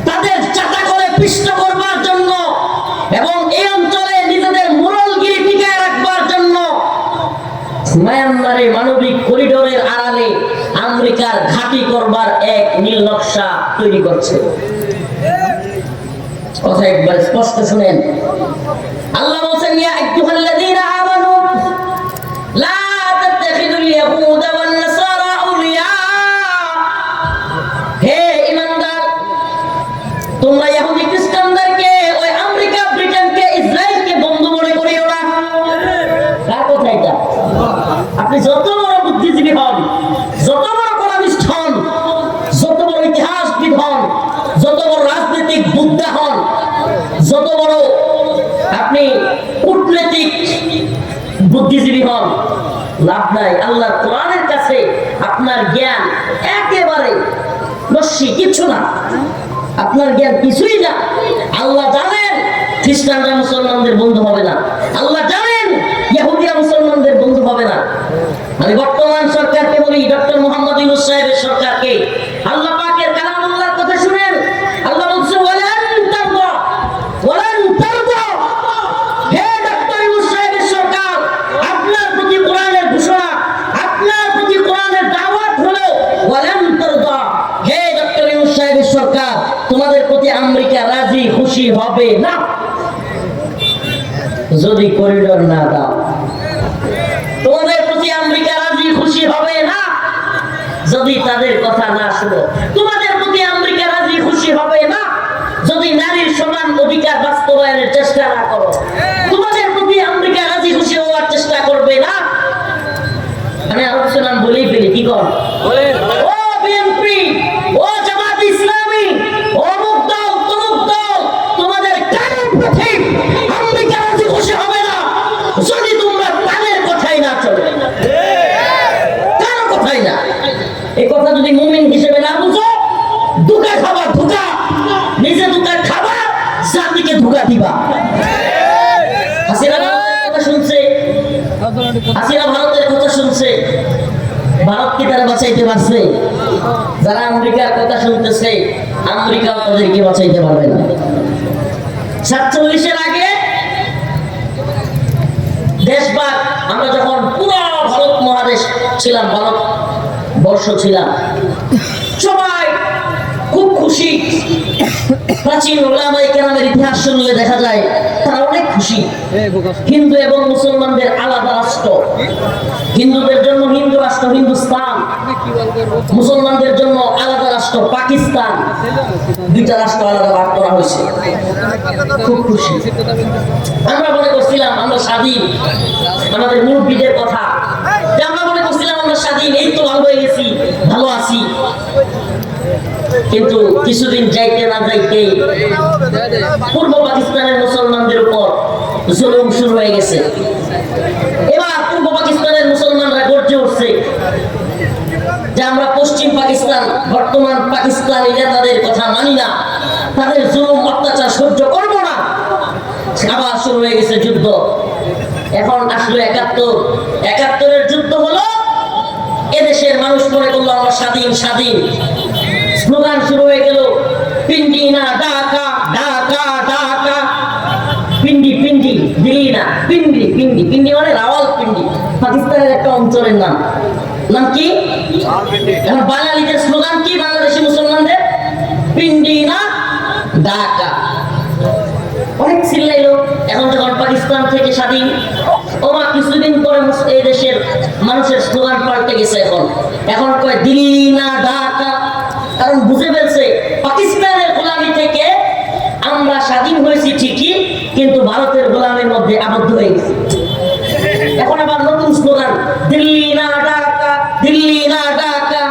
তাদের চাটা করে পিষ্ট করবার জন্য এবং এই অঞ্চলে নিজেদের মোড়লগিরি টিকায় রাখবার জন্য মায়ানমারে মানবিক করিডোরের আড়ালে আমেরিকার ঘাঁটি করবার এক নীল নকশা তৈরি করছে। কথা একবার স্পষ্ট শুনেন। আল্লাহ বলেন, ইয়া আইয়ুহাল্লাযীনা আমানু লা তাত্তাখিযুল ইয়াহুদা ওয়ান নাসারা আউলিয়া। হে ঈমানদার, তোমরা ইহুদি খ্রিস্টানদেরকে, ওই আমেরিকা, ব্রিটেনকে, ইসরায়েলকে বন্ধু মনে করিও না। কার কথা এটা? আপনি যত বড় বুদ্ধিজীবী হন, যত বড় কলামিস্ট হন, যত বড় ইতিহাসবিদ হন, যত বড় রাজনৈতিক বুদ্ধা হন, যত বড় আপনি কূটনৈতিক বুদ্ধিজীবী হন, লাভ নাই। আল্লাহর কোরআনের কাছে আপনার জ্ঞান একেবারে নস্যি, কিছু না। আপনার জ্ঞান কিছুই না। আল্লাহ জানেন খ্রিস্টানরা মুসলমানদের বন্ধু হবে না। আল্লাহ জানেন ইহুদিরা মুসলমানদের বন্ধু হবে না। আমি বর্তমান সরকারকে বলি, ডক্টর মোহাম্মদ ইউনূস সাহেবের সরকারকে, আল্লাহ পাকের কালামুল্লাহর কথা শুনেন। আল্লাহ বলছে, ওয়ালান তারদা, ওয়ালান তারদা। হে ডক্টর ইউনূস সাহেবের সরকার, আপনার প্রতি কোরআনের ঘোষণা, আপনার প্রতি কোরআনের দাওয়াত হলো ওয়ালান তারদা। হে ডক্টর ইউনূস সাহেবের সরকার, তোমাদের প্রতি আমেরিকা রাজি খুশি হবে না যদি করিডোর না দাও। তোমাদের প্রতি আমেরিকা রাজি খুশি হবে না যদি তাদের কথা না শুনো। তোমাদের প্রতি আমেরিকা রাজি খুশি হবে না যদি নারীর সমান অধিকার বাস্তবায়নের চেষ্টা না করো। তোমাদের প্রতি আমেরিকা রাজি খুশি হওয়ার চেষ্টা করবে না। আমি আরো কিছু নাম বলেই ফেলি, কি কর? ও বিএনপি, ও জামাত ইসলামী, ও অমুক দল, তমুক দল, তোমাদের কারোর প্রতি আমেরিকা রাজি খুশি হবে না যদি তোমরা তাদের কথাই না চলে, কারো কথাই না। এই কথা যদি মুমিন হিসেবে না বুঝো, ধোঁকা খাবা, ধোঁকা। নিজে ধোঁকা খাবা, জাতিকে ধোঁকা দিবা। হাসিনা ভারতের কথা শুনছে, হাসিনা ভারতের কথা শুনছে, ভারত কি তারা বাঁচাইতে পারছে? যারা আমেরিকার কথা শুনতেছে, আমেরিকাও তাদেরকে বাঁচাইতে পারবে না। 47-এর আগে দেশভাগ, আমরা যখন পুরো ভারত মহাদেশ ছিলাম, ভারত বর্ষ ছিলাম, সবাই খুব খুশি। প্রাচীন ওলামায়ে কেরামের ইতিহাস শুনলে দেখা যায় তারা অনেক খুশি। হিন্দু এবং মুসলমানদের আলাদা রাষ্ট্র, হিন্দুদের জন্য হিন্দু রাষ্ট্র হিন্দুস্তান, মুসলমানদের জন্য আলাদা রাষ্ট্র পাকিস্তান, দুইটা রাষ্ট্র আলাদা ভাগ করা হয়েছে। খুব খুশি। আমরা মনে করছিলাম আমরা স্বাধীন, আমাদের মুরব্বীদের কথা, আমরা মনে করছিলাম আমরা স্বাধীন, এই তো ভালো হয়ে গেছি, ভালো আছি। কিন্তু কিছুদিন যাইতে না যাইতে পূর্ব পাকিস্তানের মুসলমানদের উপর জুলুম শুরু হয়ে গেছে। এবার পূর্ব পাকিস্তানের মুসলমানরা গর্জে উঠছে যে আমরা পশ্চিম পাকিস্তান, বর্তমান পাকিস্তানি নেতাদের কথা মানি না, তাদের জুলুম অত্যাচার সহ্য করব না। আবার শুরু হয়ে গেছে যুদ্ধ। এখন আসলো ৭১-এর যুদ্ধ হলো। এদেশের মানুষ মনে করলো আমরা স্বাধীন স্বাধীন। স্লোগান শুরু হয়ে গেল, পিন্ডি না ঢাকা, ঢাকা ঢাকা, পিন্ডি পিন্ডি, দিল্লি না পিন্ডি পিন্ডি। পিন্ডি মানে রাওয়ালপিন্ডি, পাকিস্তানের একটা অঞ্চলের নাম। নাম কি? এখন বাঙালিদের স্লোগান কি? বাংলাদেশি মুসলমানদের পিন্ডি না ঢাকা। অনেক চিল্লাইলো। এখন যখন পাকিস্তান থেকে স্বাধীন, ওরা কিছুদিন পরে এই দেশের মানুষের স্লোগান এখন কয় দিল্লি না ঢাকা, কারণ বুঝে ফেলছে পাকিস্তানের গোলামি থেকে আমরা স্বাধীন হয়েছি ঠিকই, কিন্তু ভারতের গোলামের মধ্যে আবদ্ধ হয়ে গেছি। এখন আবার নতুন স্লোগান, দিল্লি না ঢাকা, দিল্লি না ঢাকা।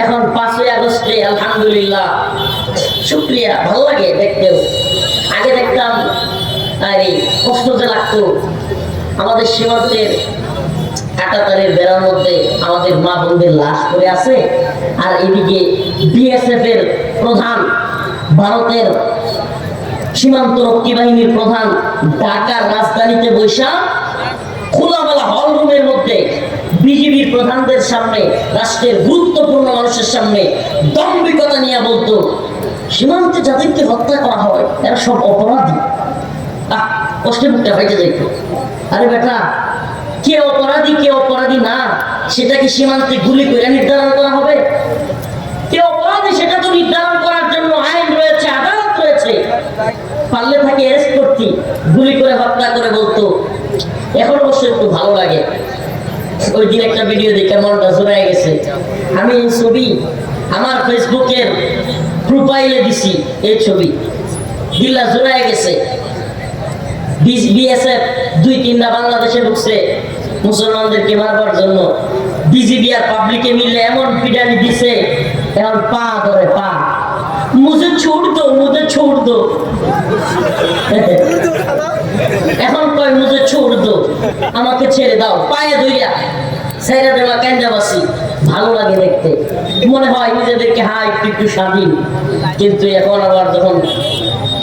এখন 5ই আগস্টে আলহামদুলিল্লাহ, শুকরিয়া, ভালো লাগে দেখতেও। আগে দেখতাম আরে কষ্ট যে লাগতো, আমাদের সীমান্তের কাঁটাতারের বেড়ার মধ্যে আমাদের মা বোনদের লাশ পড়ে আছে, আর এদিকে বিএসএফ এর প্রধান, ভারতের সীমান্ত রক্ষী বাহিনীর প্রধান ঢাকার রাজধানীতে বৈশা খোলামেলা হল রুমের মধ্যে বিজিবির প্রধানদের সামনে, রাষ্ট্রের গুরুত্বপূর্ণ মানুষের সামনে দম্ভিকতা নিয়ে বলতো, সীমান্তে যাদেরকে হত্যা করা হয় এরা সব অপরাধী। কষ্টে মুখটা হয়েছে দেখতো। আরে বেটা, কে অপরাধী কে অপরাধী না সেটা কি সীমান্তে গুলি করে নির্ধারণ করা হবে? কে অপরাধী সেটা তো নির্ধারণ করার জন্য আইন রয়েছে, আদালত রয়েছে। পারলে তাকে অ্যারেস্ট করতি, গুলি করে হত্যা করে বলতো। এখন অবশ্য একটু ভালো লাগে। ওই দিন একটা ভিডিও দেখে মনটা জোড়ায় গেছে। আমি এই ছবি আমার ফেসবুকের প্রোফাইলে দিছি, এই ছবি দিল্লা জোড়ায় গেছে। বিএসএফ 2-3টা বাংলাদেশে ঢুকছে মুসলমানদেরকে মারবার জন্য। বিজিবি আর পাবলিকে মিলে এমন পিটানি দিছে, এখন পা ধরে পা, মুঝে ছোড় দো, মুঝে ছোড় দো। এখন কয় মুঝে ছোড় দো, আমাকে ছেড়ে দাও, পায়ে ধইরা ছেড়ে দেওয়া ক্যান্ডাবাসি। ভালো লাগে দেখতে, মনে হয় নিজেদেরকে একটু স্বাধীন। কিন্তু এখন আবার যখন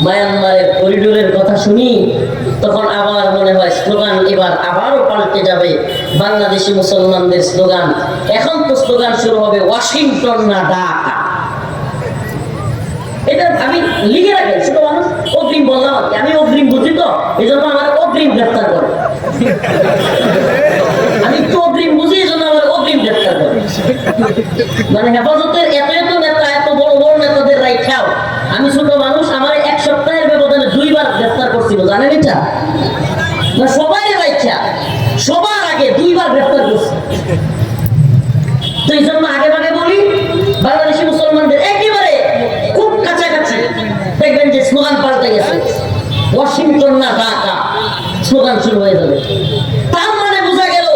মায়ানমারের করিডোরের কথা শুনি, তখন আবার মনে হয় স্লোগান এবার আবারও পাল্টে যাবে। বাংলাদেশি মুসলমানদের স্লোগান, এখন তো স্লোগান শুরু হবে ওয়াশিংটন না ঢাকা। এটা আমি লিখে রাখি, ছোট মানুষ অগ্রিম বললাম, আমি অগ্রিম বুঝি তো, এই জন্য আমার অগ্রিম গ্রেফতার করে। আমি একটু অগ্রিম বুঝি, এই জন্য আমার অগ্রিম গ্রেফতার করে। মানে হেফাজতের এত এত নেতা, এত বড় বড় নেতাদের রাইখাও আমি ছোট মানুষ, আমার 1 সপ্তাহের ব্যবধানে 2বার গ্রেফতার করছিল, জানেন এটা? না, সবাই রাইখা সবার আগে 2বার গ্রেফতার করছে। তো এই জন্য আগে ভাগে বলি, বাংলাদেশি মুসলমানদের একেবারে খুব কাছাকাছি দেখবেন যে স্লোগান পাল্টে গেছে, ওয়াশিংটন না ঢাকা স্লোগান শুরু হয়ে যাবে। তার মানে বোঝা গেল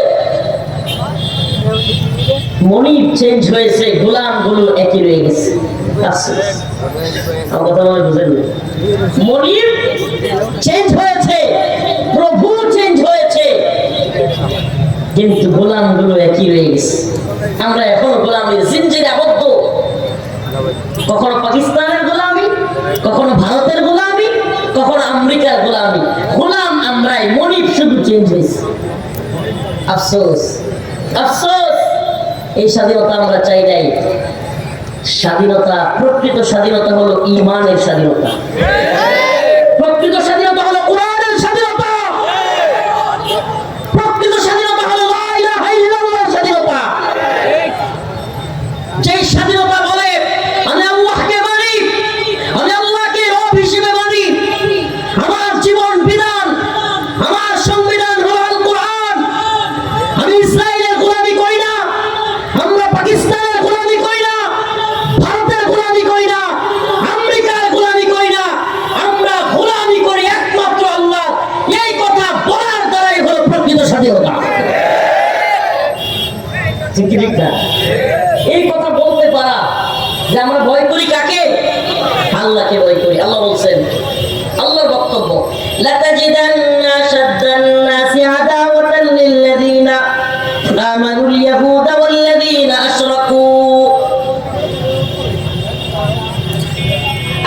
মনিব চেঞ্জ হয়েছে, গোলামগুলো একই রয়ে গেছে। মনিব চেঞ্জ হয়েছে, প্রভু চেঞ্জ হয়েছে, কিন্তু গোলামগুলো একই রয়ে গেছে। আমরা এখনো গোলামের জিনজিরে আবদ্ধ। কখনো পাকিস্তানের গোলামি, কখনো ভারতের গোলামি, কখনো আমেরিকার গোলামি। গোলাম আমরাই, মনিব শুধু চেঞ্জ হয়েছে। আফসোস, আফসোস, এই স্বাধীনতা আমরা চাই নাই। স্বাধীনতা, প্রকৃত স্বাধীনতা হলো ঈমানের স্বাধীনতা। প্রকৃত স্বাধীনতা হলো কোরআনের স্বাধীনতা। প্রকৃত স্বাধীনতা হলো লা ইলাহা ইল্লাল্লাহর স্বাধীনতা। যেই স্বাধীনতা বলে আমি আল্লাহকে মানি, আমি আল্লাহকে রব হিসেবে মানি, আমার জীবন বিধান, আমার সংবিধান হলো আল কোরআন। আমি ইসরায়েলের গোলামি করি না, আমরা পাকিস্তানের গোলামি করি না, ভারতের গোলামি করি না, আমেরিকার গোলামি করি না, আমরা গোলামি করি একমাত্র আল্লাহ। এই কথা বলার দ্বারাই হলো প্রকৃত স্বাধীনতা। ঠিক না? এই কথা বলতে পারা যে আমরা ভয় করি কাকে? আল্লাহকে ভয় করি। আল্লাহ বলছেন, আল্লাহর বক্তব্য, লাতাজিদান্না শাদ্দান নাসি আদাওয়াতান লিল্লাযিনা আমানুল ইয়াহুদা ওয়াল্লাযিনা আশরাকু।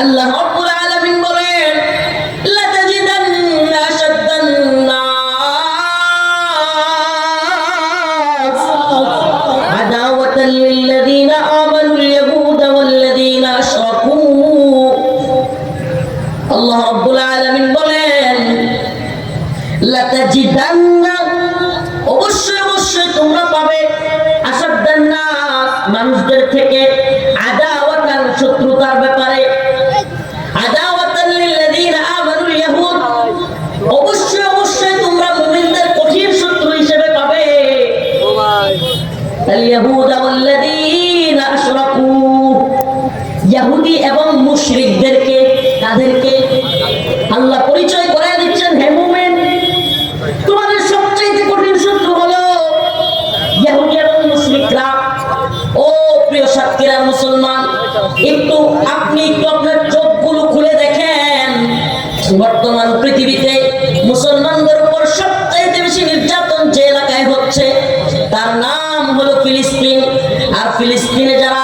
আল্লাহ রাব্বুল আলামিন বলেন, লাতাজিদান্না শাদ্দান নাস আদাওয়াতান লিল্লাযিনা আমানুল ইয়াহুদা ওয়াল্লাযিনা আশরাকু। আল্লাহ রাব্বুল আলামিন বলেন, লাতাজিদান্না, অবশ্যই অবশ্যই তোমরা পাবে, আসাদ্দান নাস, মানুষদের থেকে, আদাওয়াতান, শত্রুতার ব্যাপারে, আদাওয়াতান লিল্লাযিনা আমানুল ইয়াহুদ, অবশ্যই অবশ্যই তোমরা মুমিনদের কঠিন শত্রু হিসেবে পাবে। ইয়াহুদা ওয়াল্লাযীনা আশরাকু, ইহুদি এবং মুশরিকদেরকে, তাদেরকে আল্লাহ পরিচয় করায় দিচ্ছেন, হে মুমিন তোমাদের সবচেয়ে কঠিন শত্রু হলো ইহুদি এবং মুশরিকরা। ও প্রিয় সাক্ষীরা মুসলমান, একটু আপনি একটু আপনার চোখগুলো খুলে দেখেন, বর্তমান পৃথিবীতে মুসলমানদের উপর সবচেয়ে বেশি নির্যাতন যে এলাকায় হচ্ছে তার নাম হলো ফিলিস্তিন। আর ফিলিস্তিনে যারা,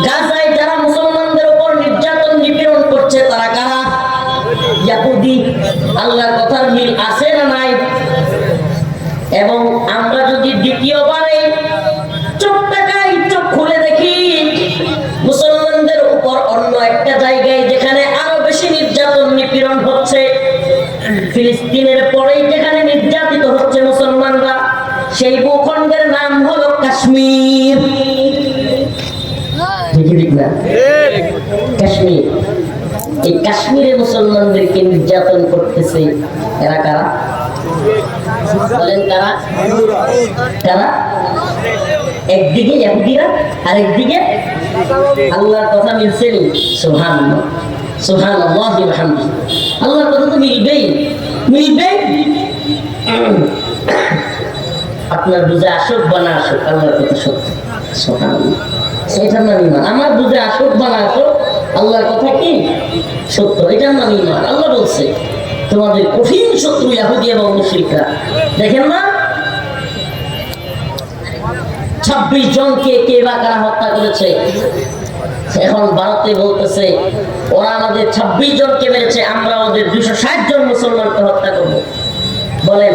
গাজায় যারা মুসলমানদের উপর নির্যাতন নিপীড়ন করছে তারা কারা? ইহুদি। আল্লাহর কথার মিল আছে না নাই? এবং আমরা যদি দ্বিতীয়বারে চোখটাকাই চোখ খুলে দেখি মুসলমানদের উপর অন্য একটা জায়গায় যেখানে আরো বেশি নির্যাতন নিপীড়ন হচ্ছে, ফিলিস্তিনের পরেই যেখানে নির্যাতিত হচ্ছে মুসলমানরা, সেই ভূখণ্ডের নাম হলো কাশ্মীর। ঠিক না? কাশ্মীর। এই কাশ্মীরে মুসলমানদেরকে নির্যাতন করতেছে এরা কারা? বলেন কারা? কারা? একদিকে ইহুদিরা আর একদিকে আল্লাহর কথা মিলছে নি? সুবহানাল্লাহ, সুবহানাল্লাহ ওয়া বিহামদিহি। আল্লাহর কথা তো মিলবেই, মিলবেই। আপনার বুঝে আসুক বা না আসুক, আল্লাহর কথা সত্য। সুবহানাল্লাহ, এটার নাম ঈমান। আমার বুঝে আসুক বা না আসুক, আল্লাহর কথা কি সত্য, এটার নাম ঈমান। আল্লাহ বলছে তোমাদের কঠিন শত্রু ইহুদি এবং মুশরিকরা। দেখেন না 26 জনকে কে বা কারা হত্যা করেছে। এখন ভারতে বলতেছে ওরা আমাদের 26 জনকে মেরেছে, আমরা ওদের 260 জন মুসলমানকে হত্যা করব। বলেন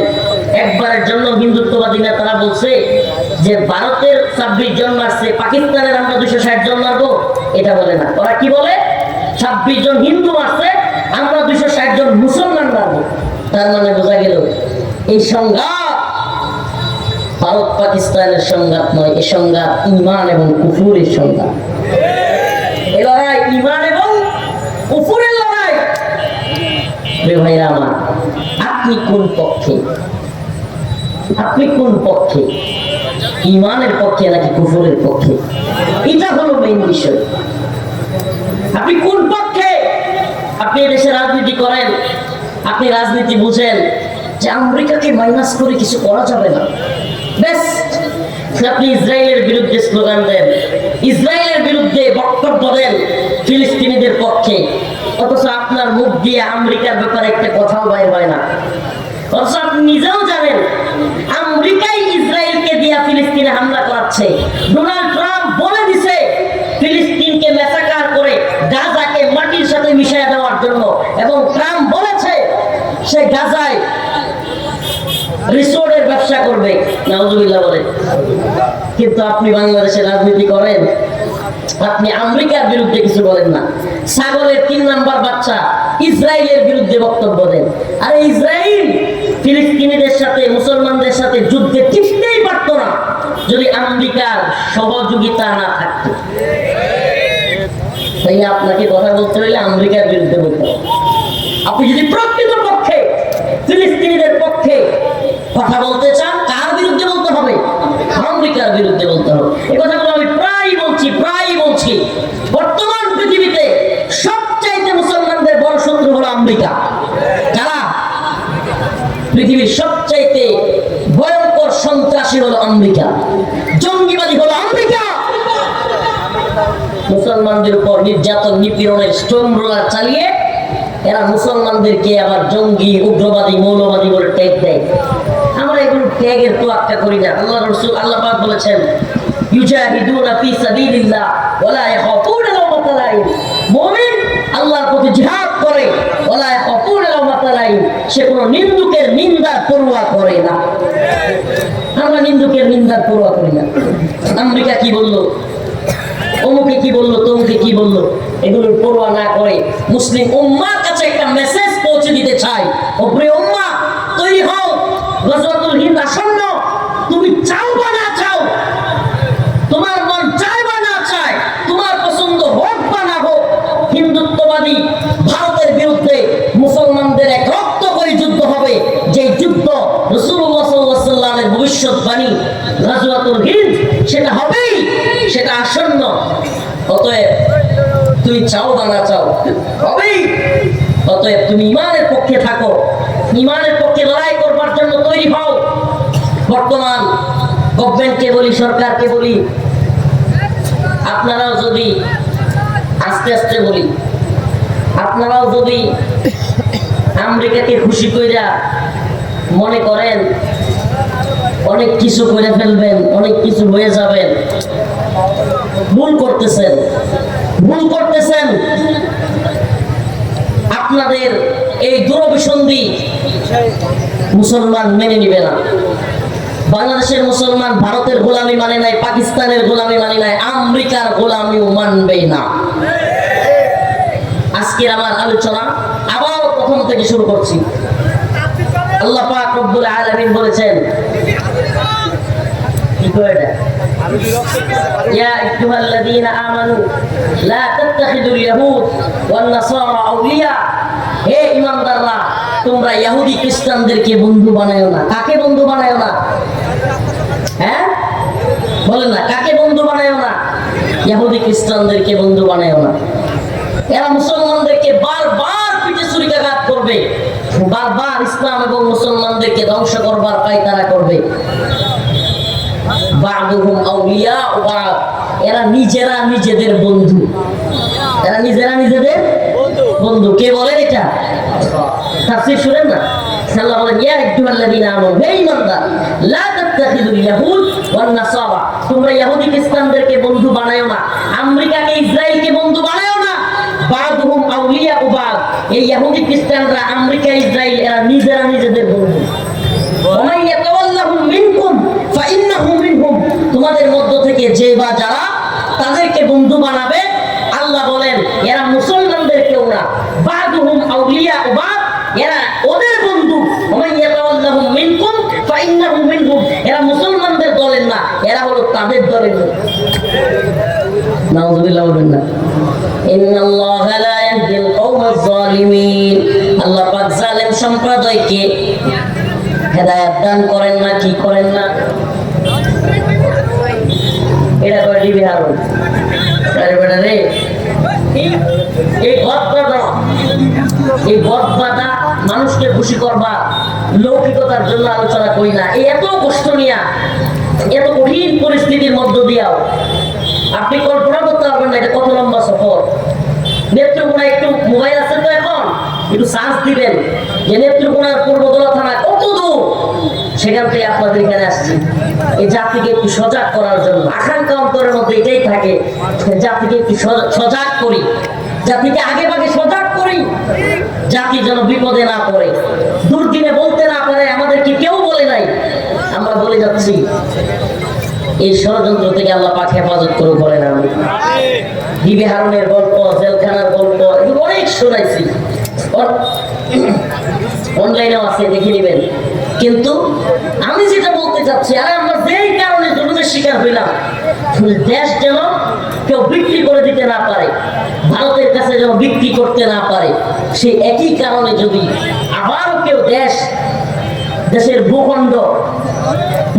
একবারের জন্য হিন্দুত্ববাদী নেতারা বলছে যে ভারতের 26 জন মারছে, পাকিস্তানের আমরা 260 জন মারবো? এটা বলে না। ওরা কি বলে? 26 জন হিন্দু মারছে, আমরা 260 জন মুসলমান মারবো। তার মানে বোঝা গেল এই সংঘাত ভারত পাকিস্তানের সংঘাত নয়, এই সংঘাত ঈমান এবং কুফরের সংঘাত। এই লড়াই ঈমান এবং কুফরের লড়াই। ভাইরা আমার, আপনি কোন পক্ষে? আপনি কোন পক্ষে? ঈমানের পক্ষে নাকি কুফরের পক্ষে? এটা হলো মেইন বিষয়। আপনি কোন পক্ষে? আপনি দেশে রাজনীতি করেন, আপনি রাজনীতি বুঝেন যে আমেরিকাকে মাইনাস করে কিছু করা যাবে না, বেশ আপনি ইসরায়েলের বিরুদ্ধে স্লোগান দেন, ইসরায়েলের বিরুদ্ধে বক্তব্য দেন ফিলিস্তিনিদের পক্ষে, অথচ আপনার মুখ দিয়ে আমেরিকার ব্যাপারে একটা কথাও বাইর হয় না। অথচ আপনি নিজেও জানেন আমেরিকাই ইসরায়েলকে দিয়ে ফিলিস্তিনে হামলা করাচ্ছে। ডোনাল্ড ট্রাম্প বলে দিছে ফিলিস্তিনকে ম্যাসাকার করে গাজাকে মাটির সাথে মিশিয়ে দেওয়ার জন্য, এবং ট্রাম্প বলেছে সে গাজায় রিসোর্টের ব্যবসা করবে। নাউজুবিল্লাহ বলে। কিন্তু আপনি বাংলাদেশে রাজনীতি করেন, আপনি আমেরিকার বিরুদ্ধে কিছু বলেন না। ছাগলের 3 নাম্বার বাচ্চা ইসরায়েলের বিরুদ্ধে বক্তব্য দেন। আর ইসরায়েল ফিলিস্তিনিদের সাথে, মুসলমানদের সাথে যুদ্ধে টিকতেই পারত না যদি আমেরিকার সহযোগিতা না থাকতো। তাই আপনাকে কথা বলতে হলে আমেরিকার বিরুদ্ধে বলতে হবে। আপনি যদি প্রকৃত পক্ষে ফিলিস্তিনিদের পক্ষে কথা বলতে চান, কার বিরুদ্ধে বলতে হবে? আমেরিকার বিরুদ্ধে বলতে হবে। এই কথাগুলো আমি প্রায় বলছি। বর্তমান পৃথিবীতে সবচাইতে মুসলমানদের বড় শত্রু হলো আমেরিকা। কারা? পৃথিবীর সবচাইতে ভয়ঙ্কর সন্ত্রাসী হলো আমেরিকা, জঙ্গিবাদী হলো আমেরিকা। মুসলমানদের উপর নির্যাতন নিপীড়নের স্টোন রোলার চালিয়ে এরা মুসলমানদেরকে আবার জঙ্গি, উগ্রবাদী, মৌলবাদী বলে ট্যাগ দেয়। আমরা এগুলো ট্যাগের তোয়াক্কা করি না। আল্লাহ রাসূল, আল্লাহ পাক বলেছেন ইউজাহিদুনা ফি সাবিলিল্লাহ ওয়ালা ইয়াখাফুনা লাওমাতা লাইম। মুমিন আল্লাহর পথে জিহাদ করে, ওয়ালা ইয়াখাফুনা লাওমাতা লাইম, সে কোনো নিন্দুকের নিন্দার পরোয়া করে না। আমরা নিন্দুকের নিন্দার পরোয়া করি না। আমেরিকা কি বললো, অমুকে কি বললো, তমুকে কি বললো, এগুলোর পরোয়া না করে মুসলিম উম্মার কাছে একটা মেসেজ পৌঁছে দিতে চাই। ও প্রিয় উম্মাহ, তৈরি হও, গজওয়াতুল হিন্দ আসন্ন। তুমি চাও বা না চাও, তোমার মন চায় বা না চায়, তোমার পছন্দ হোক বা না হোক, হিন্দুত্ববাদী ভারতের বিরুদ্ধে মুসলমানদের এক রক্ত করে যুদ্ধ হবে। যে যুদ্ধ রাসূলুল্লাহ সাল্লাল্লাহু আলাইহি ওয়াসাল্লামের ভবিষ্যৎবাণী গাজওয়াতুল হিন্দ সেটা হবেই, সেটা আসন্ন। অতএব তুই চাও বা না চাও হবেই। অতএব তুমি ইমানের পক্ষে থাকো, ইমানের পক্ষে লড়াই করবার জন্য তৈরি হও। বর্তমান গভর্নমেন্টকে বলি, সরকারকে বলি, আপনারাও যদি আস্তে আস্তে বলি, আপনারাও যদি আমেরিকাকে খুশি কইরা মনে করেন অনেক কিছু করে ফেলবেন, অনেক কিছু হয়ে যাবেন, ভুল করতেছেন, ভুল করতেছেন। আপনাদের এই দুরভিসন্ধি মুসলমান মেনে নিবে না। বাংলাদেশের মুসলমান ভারতের গোলামি মানে নাই, পাকিস্তানের গোলামি মানে নাই, আমেরিকার গোলামিও মানবে না। আজকে আমার আলোচনা আবার প্রথম থেকে শুরু করছি। আল্লাহ পাক রব্বুল আলামিন বলেছেন, কি কয় এটা? ইয়া আইয়ুহাল্লাযীনা আমানু লা তাত্তাখিযুল ইয়াহুদ ওয়ান নাসারা আউলিয়া। হে ঈমানদাররা, তোমরা ইহুদি খ্রিস্টানদেরকে বন্ধু বানায়ো না। কাকে বন্ধু বানায়ো না? হ্যাঁ বলেন না, কাকে বন্ধু বানায়ো না? ইহুদি খ্রিস্টানদেরকে বন্ধু বানায়ো না। এরা মুসলমানদেরকে বারবার পিঠে ছুরিকাঘাত করবে, বারবার ইসলাম এবং মুসলমানদেরকে ধ্বংস করবার পায়তারা করবে। বা'দুহুম আউলিয়া ওয়া বা'দ, এরা নিজেরা নিজেদের বন্ধু, এরা নিজেরা নিজেদের বন্ধু। কে বলেন এটা? তাফসীর শুনেন না। আল্লাহ বলেন, ইয়া আইয়ুহাল্লাযীনা আমানু, হে ঈমানদার, লা তাত্তাখিযুল ইয়াহুদ ওয়ান নাসারা, তোমরা ইহুদি খ্রিস্টানদেরকে বন্ধু বানায়ো না, আমেরিকাকে ইসরায়েলকে বন্ধু বানায়ো না। বা'দুহুম আউলিয়া ওয়া বা'দ, এই ইহুদি খ্রিস্টানরা, আমেরিকা, ইসরায়েল, এরা নিজেরা নিজেদের বন্ধু। ওয়া মান ইয়াতাওয়াল্লাহুম মিনকুম ফাইন্নাহু মিনহুম, তোমাদের মধ্য থেকে যে বা যারা তাদেরকে বন্ধু বানাবে, আল্লাহ বলেন এরা মুসলমানদের কেউ না। বা'দুহুম আউলিয়া ওয়া বা'দ, এরা ওদের বন্ধু। ওয়া মান ইয়াতাওয়াল্লাহুম মিনকুম ফাইন্নাহু মিনহুম, এরা মুসলমানদের দলের না, এরা হলো তাদের দলের লোক। নাউযুবিল্লাহ বলবেন না। ইন্নাল্লাহা লা ইয়াহদিল কওমাজ জালিমিন, আল্লাহ পাক জালেম সম্প্রদায়কে হেদায়েত দান করেন না। কি করেন না? এটা করে দিবি হারুন আরে বেটা রে। এই বদবাদা মানুষকে খুশি করবা, লৌকিকতার জন্য আলোচনা করি না। এই এত কষ্ট নিয়া, এত কঠিন পরিস্থিতির মধ্য দিয়াও আপনি কল্পনা করতে পারবেন না এটা কত লম্বা সফর। নেত্রকোনা একটু মোবাইল আছে তো, এখন একটু সার্চ দিবেন যে নেত্রকোনার পূর্বদলা থানা কত দূর, সেখান থেকে আপনাদের এখানে আসছি এই জাতিকে একটু সজাগ করার জন্য। আকাঙ্ক্ষা অন্তরের মধ্যে এটাই থাকে, জাতিকে একটু সজাগ করি, জাতিকে আগে ভাগে সজাগ করি, জাতি যেন বিপদে না পড়ে, দুর্দিনে বলতে না পারে আমাদেরকে কেউ বলে নাই, আমরা বলে যাচ্ছি। এই ষড়যন্ত্র থেকে আল্লাহ পাক হেফাজত করে বলেন। আমি বিবি হারুনের গল্প, জেলখানার গল্প এগুলো অনেক শোনাইছি, অনলাইনেও আছে, দেখে নেবেন। কিন্তু আমি যেটা বলতে চাচ্ছি, আরে আমরা যেই কারণে জুলুমের শিকার হইলাম, দেশ যেন কেউ বিক্রি করে দিতে না পারে, ভারতের কাছে যেন বিক্রি করতে না পারে, সেই একই কারণে যদি আবারও কেউ দেশের ভূখণ্ড,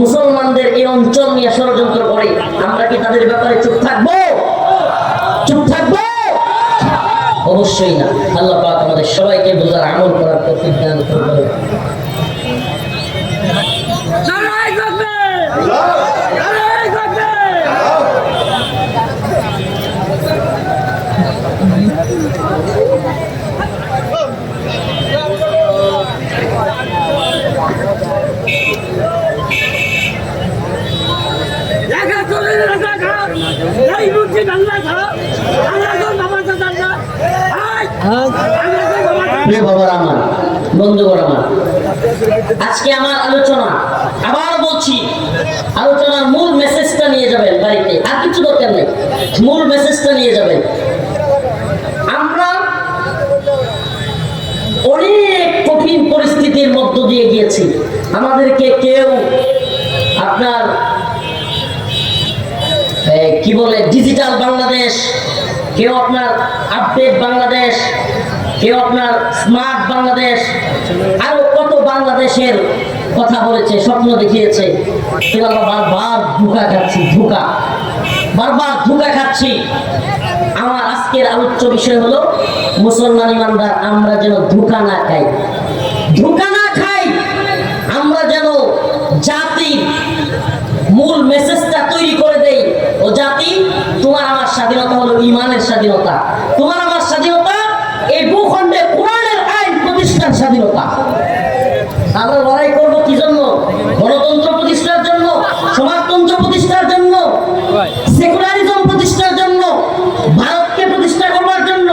মুসলমানদের এই অঞ্চল নিয়ে ষড়যন্ত্র করে, আমরা কি তাদের ব্যাপারে চুপ থাকবো? চুপ থাকবো? অবশ্যই না। আল্লাহ পাক আমাদের সবাইকে বোঝার, আমল করার তৌফিক দান করুন। বন্ধুগণ আমার, আজকে আমার আলোচনা, আবার বলছি, আলোচনার মূল মেসেজটা নিয়ে যাবেন বাড়িতে, আর কিছু দরকার নেই, মূল মেসেজটা নিয়ে যাবেন। আমরা অনেক কঠিন পরিস্থিতির মধ্য দিয়ে গিয়েছি। আমাদেরকে কেউ আপনার কি বলে ডিজিটাল বাংলাদেশ, কেউ আপনার আপডেট বাংলাদেশ, কেউ আপনার স্মার্ট বাংলাদেশ, আরো কত বাংলাদেশের কথা বলেছে, স্বপ্ন দেখিয়েছে, কিন্তু আমরা বারবার ধোঁকা খাচ্ছি, বারবার ধোঁকা খাচ্ছি। আমার আজকের আলোচ্য বিষয় হলো মুসলমান ইমানদার আমরা যেন ধোঁকা না খাই, আমরা যেন জাতির মূল মেসেজটা তৈরি করে দেই। ও জাতি, তোমার আমার স্বাধীনতা হলো ইমানের স্বাধীনতা, তোমার আমার স্বাধীনতা এই ভূখণ্ডে কোরআনের আইন প্রতিষ্ঠার স্বাধীনতা। আমরা লড়াই করবো কি জন্য? গণতন্ত্র প্রতিষ্ঠার জন্য, সমাজতন্ত্র প্রতিষ্ঠার জন্য, সেকুলারিজম প্রতিষ্ঠার জন্য, ভারতকে প্রতিষ্ঠা করবার জন্য,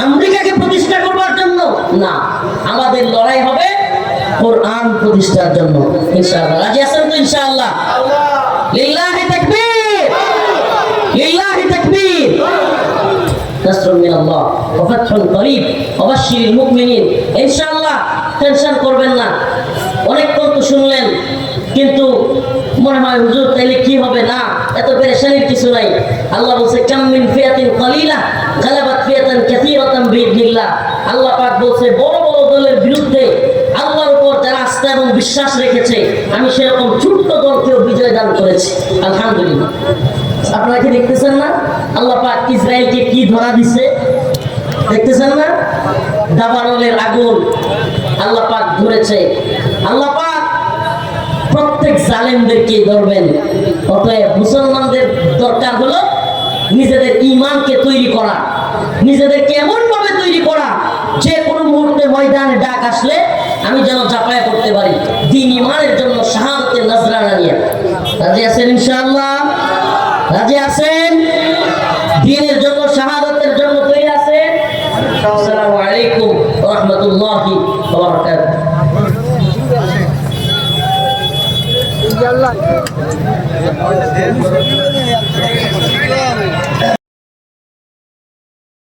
আমেরিকাকে প্রতিষ্ঠা করবার জন্য না। আমাদের লড়াই হবে কোরআন প্রতিষ্ঠার জন্য। ইনশাআল্লাহ রাজি আছেন তো? ইনশাআল্লাহ। লিল্লাহি তাকবীর, লিল্লাহি তাকবীর। নাসরুম মিনাল্লাহ ওয়া ফাতহুন করিব ওয়া বাশশিরিল মুমিনিন। ইনশাআল্লাহ টেনশন করবেন না। অনেকক্ষণ তো শুনলেন, কিন্তু মনে হয় হুজুর তাইলে কি হবে? না, এত পেরেশানির কিছু নাই। আল্লাহ বলছে কাম মিন ফিয়াতিন কালিলা গালাবাত ফিয়াতান কাসীরাতান বিইذনিল্লাহ। আল্লাহ পাক বলছে বড় বড় দলের বিরুদ্ধে আল্লাহর উপর যারা আস্থা এবং বিশ্বাস রেখেছে, আমি সেরকম ছোট্ট দলকেও বিজয় দান করেছি। আলহামদুলিল্লাহ। আপনারা কি দেখতেছেন না আল্লাহ পাক ইসরায়েলকে কি ধরা দিছে? দেখতেছেন না? দাবানলের আগুন আল্লাহ পাক ধরেছে। আল্লাহ পাক প্রত্যেক জালেমদেরকে ধরবেন। অতএব মুসলমানদের দরকার হলো নিজেদের ঈমানকে তৈরি করা, নিজেদেরকে এমন ভাবে তৈরি করা যে কোনো মুহূর্তে ময়দানে ডাক আসলে আমি যেন ঝাঁপায়া করতে পারি দ্বীন ঈমানের জন্য শাহাদাতের নজরানা নিয়ে। রাজি আছেন? ইনশাআল্লাহ রাজি আছেন? দ্বীনের জন্য, শাহাদাতের জন্য তৈরি আছেন? আসসালামু আলাইকুম ওয়া রাহমাতুল্লাহি ওয়া বারাকাতুহু।